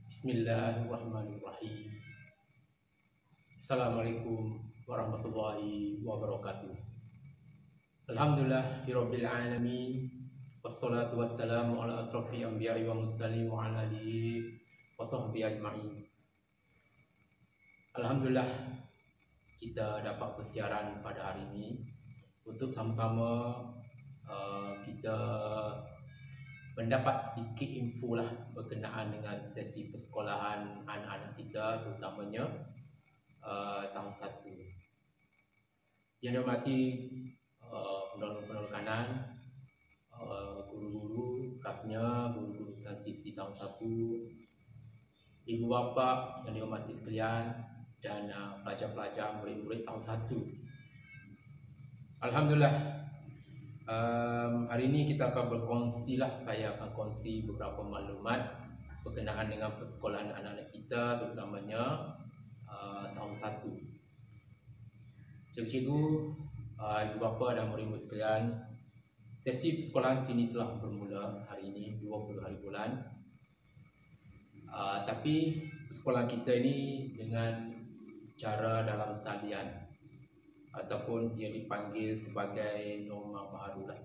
Bismillahirrahmanirrahim. Assalamualaikum warahmatullahi wabarakatuh. Alhamdulillahirabbil alamin. Wassalatu wassalamu ala asrofil anbiya'i wa mursalin wa ala alihi wa sahbihi ajma'in. Alhamdulillah kita dapat bersiaran pada hari ini untuk sama-sama kita mendapat sedikit info lah berkenaan dengan sesi persekolahan anak-anak kita, terutamanya tahun 1. Yang dihormati pendahulu kanan, guru-guru, khasnya guru-guru transisi tahun 1, ibu bapa yang dihormati sekalian, dan pelajar-pelajar murid-murid tahun 1. Alhamdulillah, hari ini kita akan berkongsi lah. Saya akan kongsi beberapa maklumat berkenaan dengan persekolahan anak-anak kita, terutamanya tahun 1. Cikgu-cikgu, ibu bapa dan murid-murid sekalian, sesi persekolahan kini telah bermula hari ini 20 hari bulan. Tapi persekolahan kita ini dengan secara dalam talian ataupun dia dipanggil sebagai norma baru lah.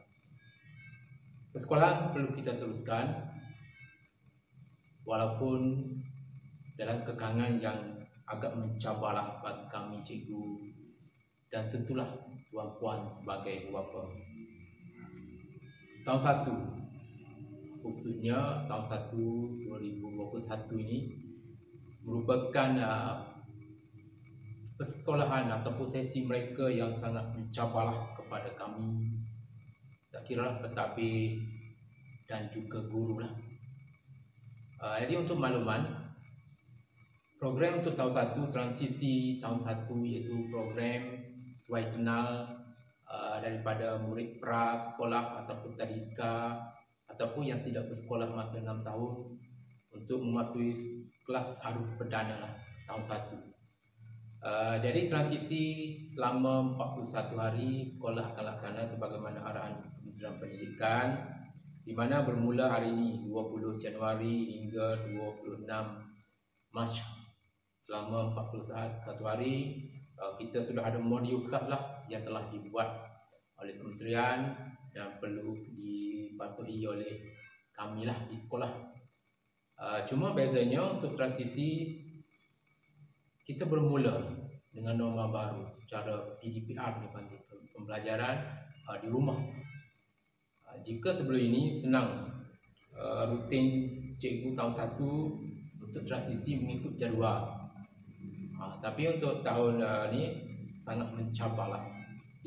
Persekolahan perlu kita teruskan walaupun dalam kekangan yang agak mencabarlah bagi kami cikgu dan tentulah tuan-puan sebagai ibu bapa. Tahun 1, khususnya tahun 1 2021 ini merupakan persekolahan ataupun sesi mereka yang sangat mencabarlah kepada kami, tak kiralah pentadbir dan juga guru lah. Jadi untuk makluman, program untuk tahun 1, transisi tahun 1, iaitu program sesuai kenal daripada murid prasekolah ataupun tadika ataupun yang tidak bersekolah masa 6 tahun untuk memasuki kelas haruf perdana lah tahun 1. Jadi transisi selama 41 hari sekolah akan laksana sebagaimana arahan Kementerian Pendidikan, di mana bermula hari ini 20 Januari hingga 26 Mac. Selama 41 hari kita sudah ada modul khas lah yang telah dibuat oleh kementerian dan perlu dipatuhi oleh kami lah di sekolah. Cuma bezanya untuk transisi kita bermula dengan norma baru secara PDPR, dipanggil pembelajaran di rumah. Jika sebelum ini senang rutin cikgu tahun 1 untuk transisi mengikut jadual, tapi untuk tahun ini sangat mencabarlah.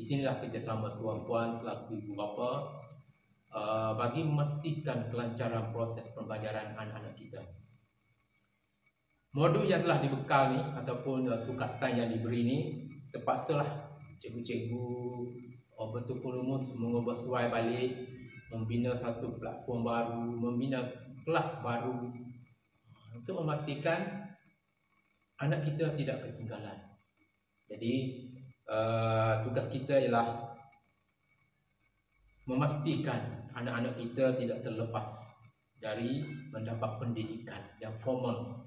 Di sinilah kerjasama tuan-puan selaku ibu bapa bagi memastikan kelancaran proses pembelajaran anak-anak kita. Modul yang telah dibekal ni ataupun sukatan yang diberi ni, terpaksalah cikgu-cikgu betul-betul rumus mengubah suai balik, membina satu platform baru, membina kelas baru untuk memastikan anak kita tidak ketinggalan. Jadi tugas kita ialah memastikan anak-anak kita tidak terlepas dari mendapat pendidikan yang formal.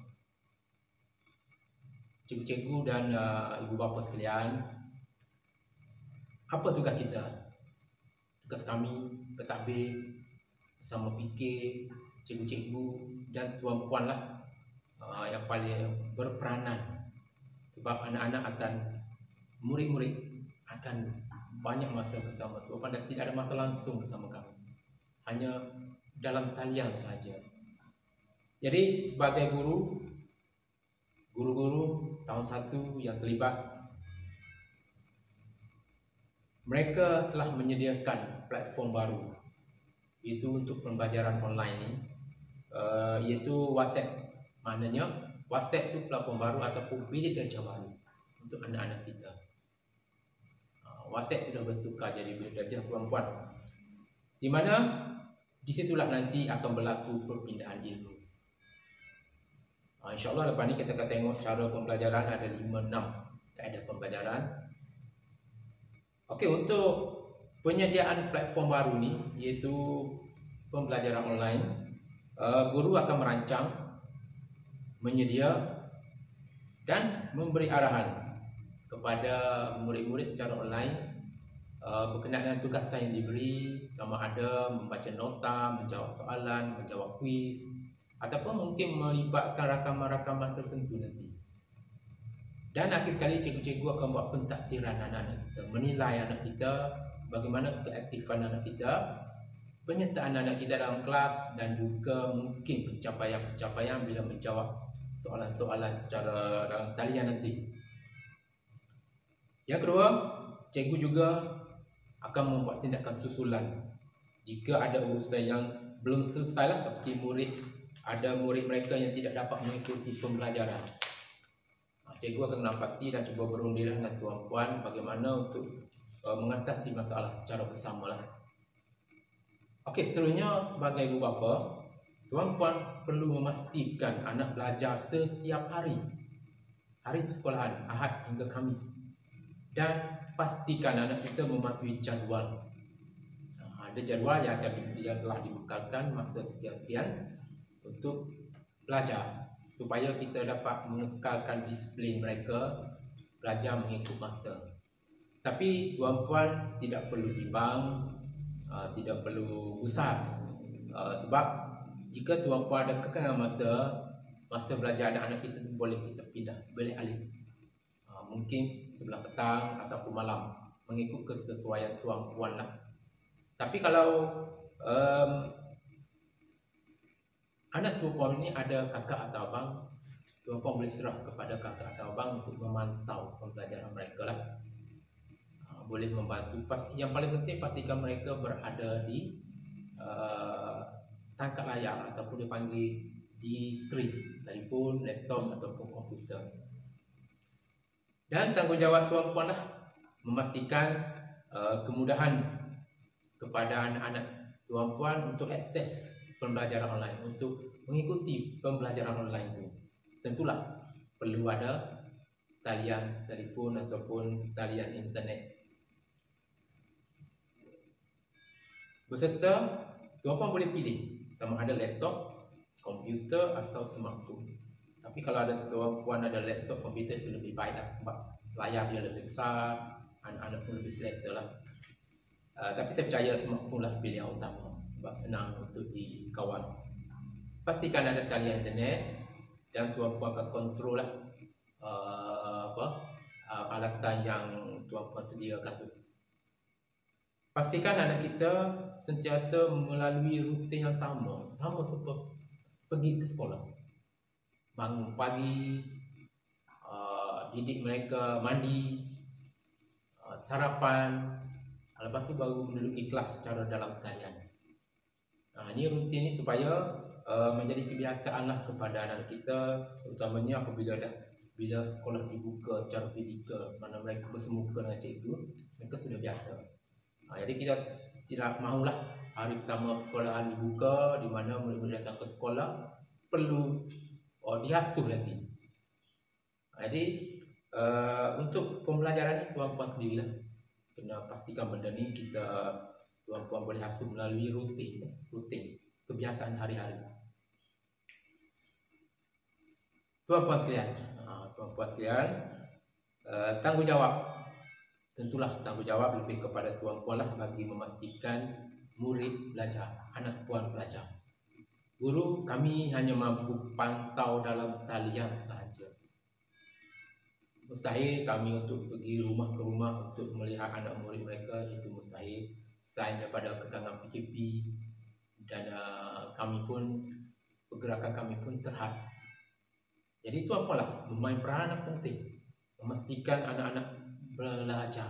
Cikgu-cikgu dan ibu bapa sekalian, apa tugas kita? Tugas kami pentadbir bersama fikir, cikgu-cikgu dan tuan-puan lah yang paling berperanan, sebab anak-anak akan, murid-murid akan banyak masa bersama tuan-puan dan tidak ada masa langsung bersama kami, hanya dalam talian saja. Jadi sebagai guru-guru tahun 1 yang terlibat, mereka telah menyediakan platform baru, itu untuk pembelajaran online ini, iaitu WhatsApp. Maknanya WhatsApp itu platform baru ataupun bilik belajar baru untuk anak-anak kita. WhatsApp sudah bertukar jadi bilik belajar tuan-puan, di mana disitulah nanti akan berlaku perpindahan ilmu. InsyaAllah lepas ni kita akan tengok cara pembelajaran, ada 5-6 kaedah pembelajaran. Okey, untuk penyediaan platform baru ni, iaitu pembelajaran online, guru akan merancang menyedia dan memberi arahan kepada murid-murid secara online berkenaan dengan tugas yang diberi, sama ada membaca nota, menjawab soalan, menjawab kuis, ataupun mungkin melibatkan rakaman-rakaman tertentu nanti. Dan akhir sekali cikgu-cikgu akan buat pentaksiran anak-anak kita, menilai anak kita, bagaimana keaktifan anak kita, penyertaan anak kita dalam kelas, dan juga mungkin pencapaian-pencapaian bila menjawab soalan-soalan secara dalam talian nanti. Yang kedua, cikgu juga akan membuat tindakan susulan jika ada urusan yang belum selesai lah, seperti ada murid mereka yang tidak dapat mengikuti pembelajaran. Cikgu akan kena pasti dan cuba berunding dengan tuan-puan bagaimana untuk mengatasi masalah secara bersama lah. Okey, seterusnya sebagai ibu bapa, tuan-puan perlu memastikan anak belajar setiap hari persekolahan, Ahad hingga Khamis, dan pastikan anak kita mematuhi jadual. Ada jadual yang telah dibekalkan masa sekian-sekian untuk belajar, supaya kita dapat mengekalkan disiplin mereka belajar mengikut masa. Tapi tuan-puan tidak perlu bimbang, tidak perlu gusar, sebab jika tuan-puan ada kekangan masa belajar anak kita tu boleh kita pindah, boleh alih, mungkin sebelah petang ataupun malam, mengikut kesesuaian tuan-puan lah. Tapi kalau anak tuan-puan ini ada kakak atau abang, tuan-puan boleh serah kepada kakak atau abang untuk memantau pembelajaran mereka lah. Boleh membantu. Yang paling penting pastikan mereka berada di tangkap layar ataupun dipanggil di skrin telefon, laptop ataupun komputer. Dan tanggungjawab tuan-puan lah memastikan kemudahan kepada anak-anak tuan-puan untuk akses pembelajaran online, untuk mengikuti pembelajaran online itu. Tentulah perlu ada talian telefon ataupun talian internet. Beserta tuan-puan boleh pilih sama ada laptop, komputer atau smartphone. Tapi kalau ada tuan-puan ada laptop, komputer itu lebih baik lah, sebab layar dia lebih besar, anak-anak pun lebih selesa lah. Tapi saya percaya smartphone lah pilihan utama, sebab senang untuk dikawal. Pastikan ada talian internet dan tuan-puan akan kontrol lah alatan yang tuan-puan sediakan tu. Pastikan anak kita sentiasa melalui rutin yang sama seperti pergi ke sekolah. Bangun pagi, didik mereka mandi, sarapan, lepas tu baru menduduki kelas secara dalam talian. Ini rutin ni supaya menjadi kebiasaan lah kepada anak kita, terutamanya apabila bila sekolah dibuka secara fizikal, mana mereka bersemuka dengan cikgu, mereka sudah biasa. Jadi kita tidak mahulah hari pertama sekolahan dibuka, di mana murid-murid datang ke sekolah perlu dihasuh lagi. Jadi untuk pembelajaran ni tuan-puan sendirilah kena pastikan benda ni tuan-puan boleh asuh melalui rutin kebiasaan hari-hari. Tuan-puan sekalian, tanggungjawab, tentulah tanggungjawab lebih kepada tuan-puan lah bagi memastikan murid belajar, anak puan belajar. Guru kami hanya mampu pantau dalam talian sahaja. Mustahil kami untuk pergi rumah ke rumah untuk melihat anak murid mereka, itu mustahil. Sign daripada kekangan PKP, dan pergerakan kami pun terhad. Jadi tuan-puan lah memain peranan penting memastikan anak-anak belajar.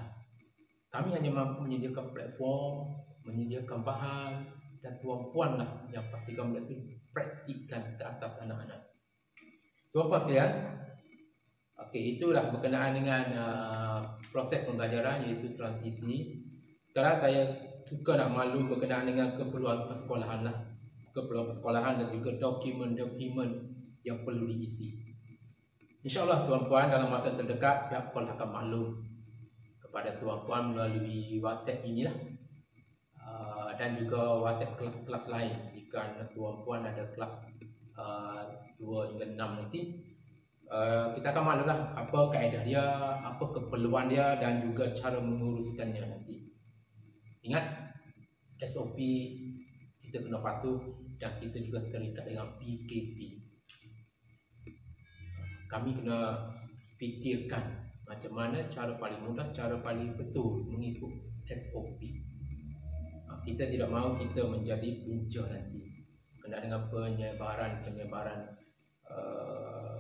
Kami hanya mampu menyediakan platform, menyediakan bahan, dan tuan-puan lah yang pastikan benda itu praktikkan ke atas anak-anak. Tuan-puan sekalian, itulah berkenaan dengan proses pembelajaran, iaitu transisi. Sekarang saya suka nak malu berkenaan dengan keperluan persekolahan lah. Keperluan persekolahan dan juga dokumen-dokumen yang perlu diisi. InsyaAllah tuan-puan dalam masa terdekat pihak sekolah akan maklum kepada tuan-puan melalui WhatsApp inilah, dan juga WhatsApp kelas-kelas lain jika tuan-puan ada kelas 2 hingga 6 nanti, kita akan maklumlah apa kaedah dia, apa keperluan dia dan juga cara menguruskannya nanti. Ingat, SOP kita kena patuh dan kita juga terikat dengan PKP. Kami kena fikirkan macam mana cara paling mudah, cara paling betul mengikut SOP. Kita tidak mahu kita menjadi punca nanti kena dengan penyebaran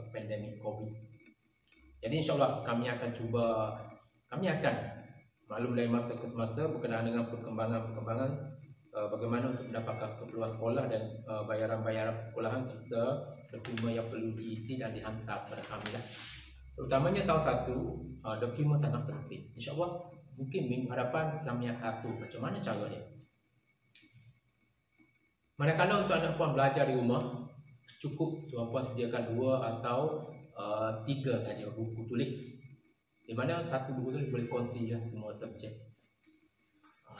pandemik COVID. Jadi insyaAllah kami akan maklum dari masa ke semasa berkenaan dengan perkembangan bagaimana untuk mendapatkan keperluan sekolah dan bayaran-bayaran persekolahan serta dokumen yang perlu diisi dan dihantar kepada kami lah. Terutamanya tahun 1, dokumen sangat penting. InsyaAllah mungkin minggu hadapan kami akan atur macam mana cara dia. Manakala untuk anak puan belajar di rumah, cukup tuan puan sediakan 2 atau 3 saja buku tulis, di mana satu buku tulis boleh kongsi semua subjek.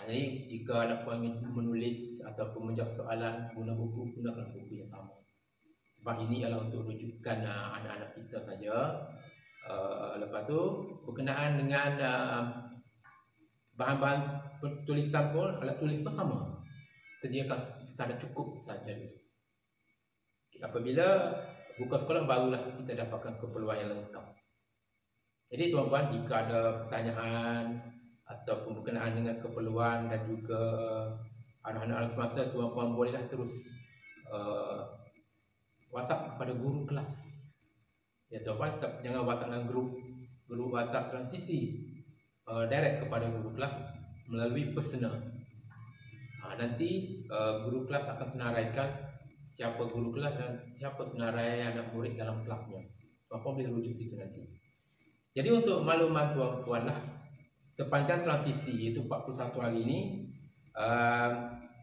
Jadi jika anak puan ingin menulis ataupun menjawab soalan, gunakan buku yang sama. Sebab ini adalah untuk rujukan anak-anak kita saja. Lepas tu berkenaan dengan bahan-bahan tulisan pun, alat tulis pun sama. Sediakan sekadar cukup saja. Apabila buka sekolah, barulah kita dapatkan keperluan yang lengkap. Jadi tuan-tuan, jika ada pertanyaan ataupun berkenaan dengan keperluan dan juga anak-anak semasa, tuan-tuan bolehlah terus WhatsApp kepada guru kelas. Ya tuan-tuan, jangan WhatsApp dengan grup WhatsApp transisi, direct kepada guru kelas melalui personal. Nanti guru kelas akan senaraikan siapa guru kelas dan siapa senarai anak murid dalam kelasnya. Tuan-tuan boleh rujuk situ nanti. Jadi untuk makluman tuan-tuan lah, sepanjang transisi iaitu 41 hari ini,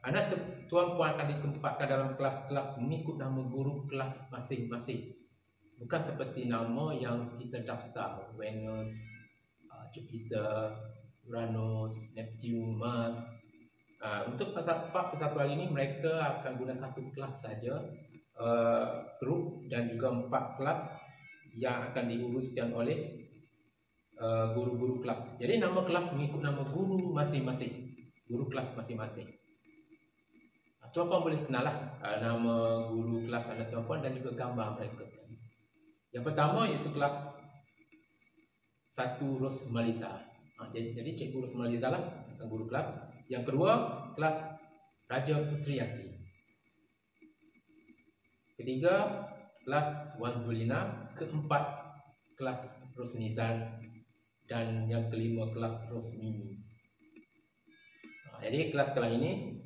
anak tuan-puan akan ditempatkan dalam kelas-kelas mengikut nama guru kelas masing-masing. Bukan seperti nama yang kita daftar, Venus, Jupiter, Uranus, Neptune, Mars. Untuk 41 hari ini mereka akan guna satu kelas saja, grup, dan juga 4 kelas yang akan diuruskan oleh guru-guru kelas. Jadi nama kelas mengikut nama guru masing-masing, guru kelas masing-masing. Tuan-puan boleh kenal lah nama guru kelas anak tuan-puan dan juga gambar mereka. Yang pertama iaitu kelas 1 Rosmaliza. Jadi Cikgu Rosmaliza lah guru kelas. Yang kedua kelas Raja Putriati. Ketiga kelas Wan Zulina. Keempat kelas Rosnizan. Dan yang kelima kelas Rosmini. Jadi kelas-kelas ini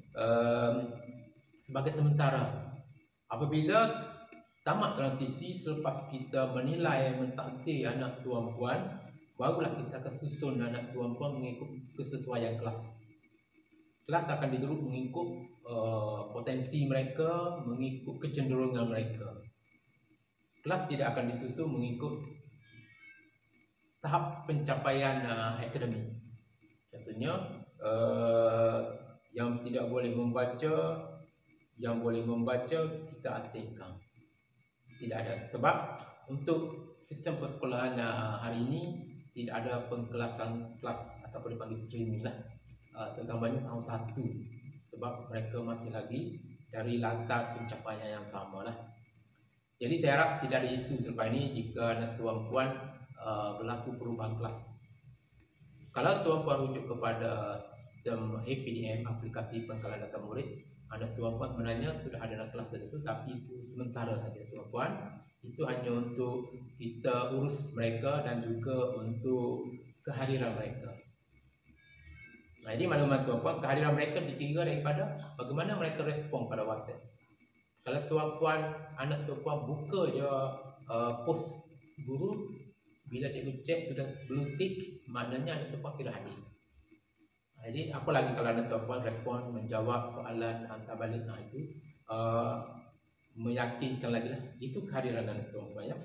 sebagai sementara. Apabila tamat transisi, selepas kita menilai mentaksir anak tuan-puan, barulah kita akan susun anak tuan-puan mengikut kesesuaian kelas. Kelas akan digeruk mengikut potensi mereka, mengikut kecenderungan mereka. Kelas tidak akan disusun mengikut tahap pencapaian akademik. Contohnya yang tidak boleh membaca, yang boleh membaca kita asingkan. Tidak ada. Sebab untuk sistem persekolahan hari ini tidak ada pengkelasan kelas ataupun dipanggil streaming lah, terutamanya tahun 1. Sebab mereka masih lagi dari latar pencapaian yang sama lah. Jadi saya harap tidak ada isu selepas ini jika anak tuan-puan berlaku perubahan kelas. Kalau tuan-puan rujuk kepada sistem APDM, aplikasi pengkalan data murid, anak tuan-puan sebenarnya sudah ada dalam kelas tertentu, tapi itu sementara saja tuan-puan. Itu hanya untuk kita urus mereka dan juga untuk kehadiran mereka. Jadi maklumat tuan-puan, kehadiran mereka dikira daripada bagaimana mereka respon pada WhatsApp. Kalau tuan-puan, anak tuan-puan buka je post guru, bila cikgu cek sudah blue tick, maknanya anak tuan-puan tidak hadir. Jadi apalagi kalau anak tuan-puan respon, menjawab soalan, hantar balik, itu meyakinkan lagi lah. Itu kehadiran anak tuan-puan ya.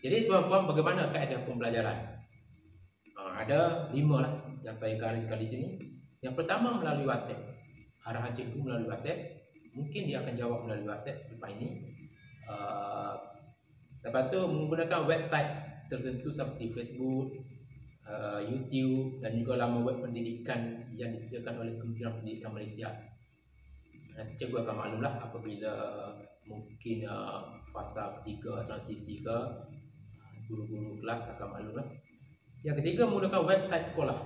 Jadi tuan-puan, bagaimana kaedah pembelajaran? Ada 5 lah yang saya gariskan di sini. Yang pertama melalui WhatsApp. Arahan cikgu melalui WhatsApp. Mungkin dia akan jawab melalui WhatsApp selepas ini. Lepas tu menggunakan website tertentu seperti Facebook, YouTube dan juga laman web pendidikan yang disediakan oleh Kementerian Pendidikan Malaysia. Nanti cikgu akan maklumlah apabila mungkin fasa ketiga transisi ke guru-guru kelas akan maklumlah. Yang ketiga, menggunakan website sekolah.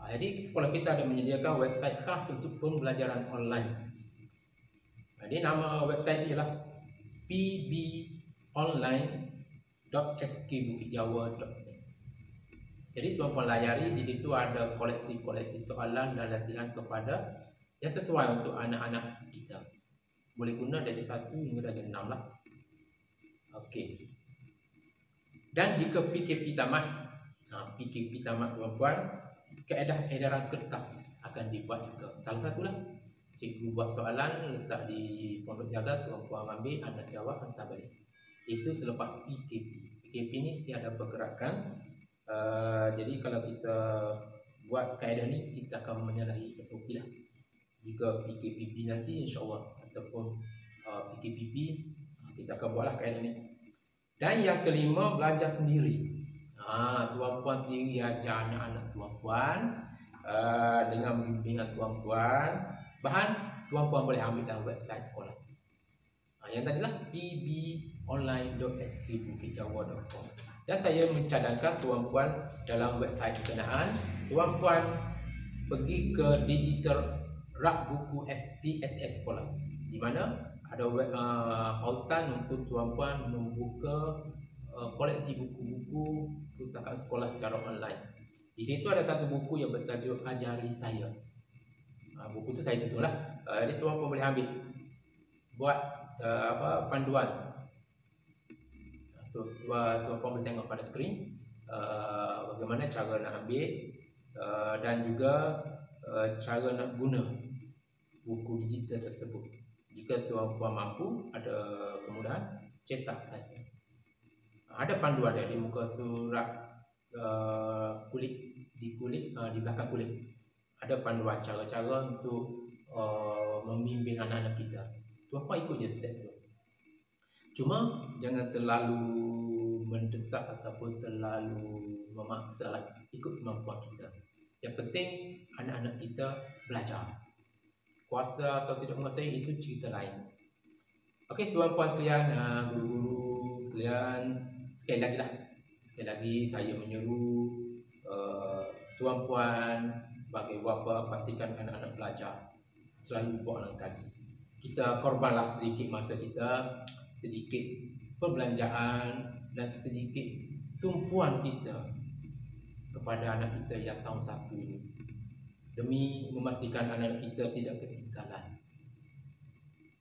Jadi sekolah kita ada menyediakan website khas untuk pembelajaran online. Jadi nama website ialah pbonline.skbukitjawa.net. Jadi tuan-puan layari, di situ ada koleksi-koleksi soalan dan latihan kepada yang sesuai untuk anak-anak kita. Boleh guna dari 1 hingga darjah 6 lah. Okey. Dan jika PKP tamat, tuan-puan, kaedah edaran kertas akan dibuat juga. Salah satulah cikgu buat soalan, letak di pondok jaga, tuan-puan ambil, anak jawab, hantar balik. Itu selepas PKP. PKP ni tiada pergerakan. Jadi kalau kita buat kaedah ni, kita akan menyalahi SOP lah. Jika PKPP nanti insya-Allah ataupun PKPP, kita akan buatlah kaedah ni. Dan yang kelima, belajar sendiri. Tuan-puan sendiri ajar anak-anak tuan-puan dengan bimbingan tuan-puan. Bahan tuan-puan boleh ambil dalam website sekolah. Yang tadilah pbonline.skbukitjawa.com. Dan saya mencadangkan tuan-puan dalam website berkenaan, tuan-puan pergi ke digital rak buku SPSS sekolah, di mana ada pautan untuk tuan-puan membuka koleksi buku-buku pustakaan sekolah secara online. Di situ ada satu buku yang bertajuk Ajari Saya. Buku tu saya susun lah. Jadi tuan-puan boleh ambil, buat panduan. Tuan-puan boleh tengok pada skrin bagaimana cara nak ambil dan juga cara nak guna buku digital tersebut. Jika tuan-puan mampu, ada kemudahan, cetak saja. Ada panduan dia di muka surat kulit, di belakang kulit. Ada panduan cara-cara untuk membimbing anak-anak kita. Tuan-puan ikut je step tu. Cuma jangan terlalu mendesak ataupun terlalu memaksa lah. Ikut kemampuan kita. Yang penting anak-anak kita belajar. Kuasa atau tidak menguasai itu cerita lain. Okey, tuan-puan sekalian, guru-guru sekalian, sekali lagi saya menyeru tuan-puan sebagai bapa, pastikan anak-anak belajar. Selalu buat dalam kaji. Kita korbanlah sedikit masa kita, sedikit perbelanjaan dan sedikit tumpuan kita kepada anak kita yang tahun 1 ini, demi memastikan anak-anak kita tidak ketinggalan.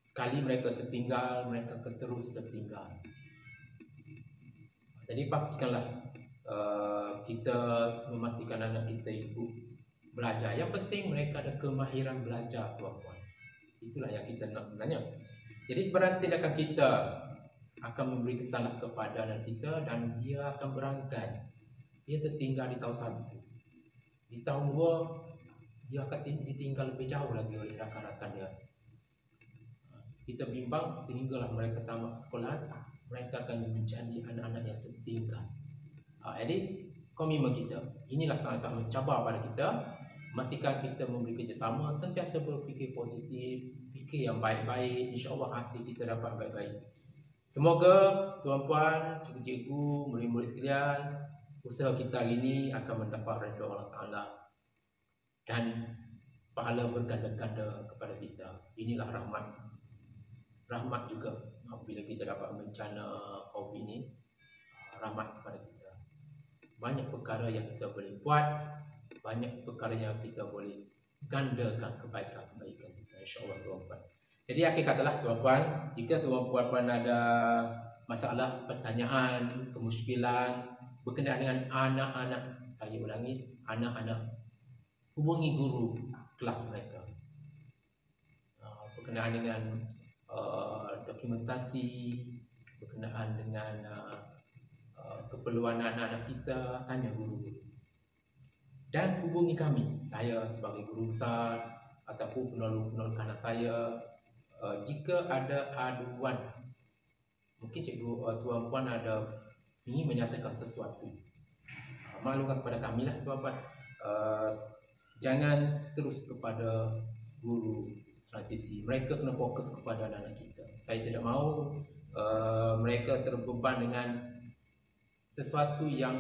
Sekali mereka tertinggal, mereka akan terus tertinggal. Jadi pastikanlah kita memastikan anak kita itu belajar. Yang penting mereka ada kemahiran belajar, tuan-puan. Itulah yang kita nak sebenarnya. Jadi sebenarnya tindakan kita akan memberi kesan kepada anak kita dan dia akan berangkat. Dia tertinggal di tahun 1. Di tahun 2 dia akan ditinggal lebih jauh lagi oleh rakan-rakan dia. Kita bimbang sehinggalah mereka tamat sekolah, mereka akan menjadi anak-anak yang tertinggal. Jadi komitmen kita, inilah sangat-sangat mencabar pada kita. Memastikan kita memberi kerjasama, sentiasa berfikir positif, fikir yang baik-baik. InsyaAllah hasil kita dapat baik-baik. Semoga tuan-puan, cikgu-cikgu, murid-murid sekalian, usaha kita hari ini akan mendapat redha Allah Ta'ala dan pahala berganda-ganda kepada kita. Inilah rahmat. Rahmat juga apabila kita dapat bencana COVID ini, rahmat kepada kita. Banyak perkara yang kita boleh buat, banyak perkara yang kita boleh gandakan kebaikan-kebaikan kita, insya-Allah, tuan-puan. Jadi akhir katalah, tuan-puan, jika tuan-puan ada masalah, pertanyaan, kemusykilan berkenaan dengan anak-anak, saya ulangi, anak-anak, hubungi guru kelas mereka. Berkenaan dengan dokumentasi, berkenaan dengan keperluan anak-anak kita, tanya guru-guru. Dan hubungi kami, saya sebagai guru besar ataupun penolong-penolong anak saya, jika ada aduan mungkin tuan puan ada ingin menyatakan sesuatu. Maklumkan kepada kami lah tuan puan. Jangan terus kepada guru transisi. Mereka kena fokus kepada anak-anak kita. Saya tidak mahu mereka terbeban dengan sesuatu yang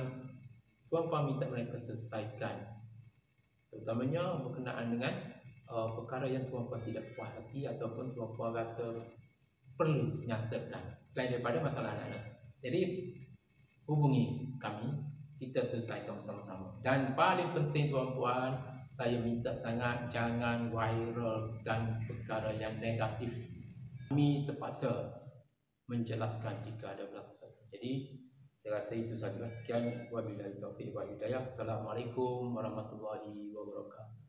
tuan puan minta mereka selesaikan, terutamanya berkenaan dengan perkara yang tuan puan tidak puas hati ataupun tuan puan rasa perlu nyatakan selain daripada masalah anak-anak. Jadi hubungi kami, kita selesaikan bersama-sama. Dan paling penting tuan puan, saya minta sangat jangan viralkan perkara yang negatif. Kami terpaksa menjelaskan jika ada berlaku. Jadi saya rasa itu sahaja. Sekian, wabillahi taufiq wal hidayah. Assalamualaikum warahmatullahi wabarakatuh.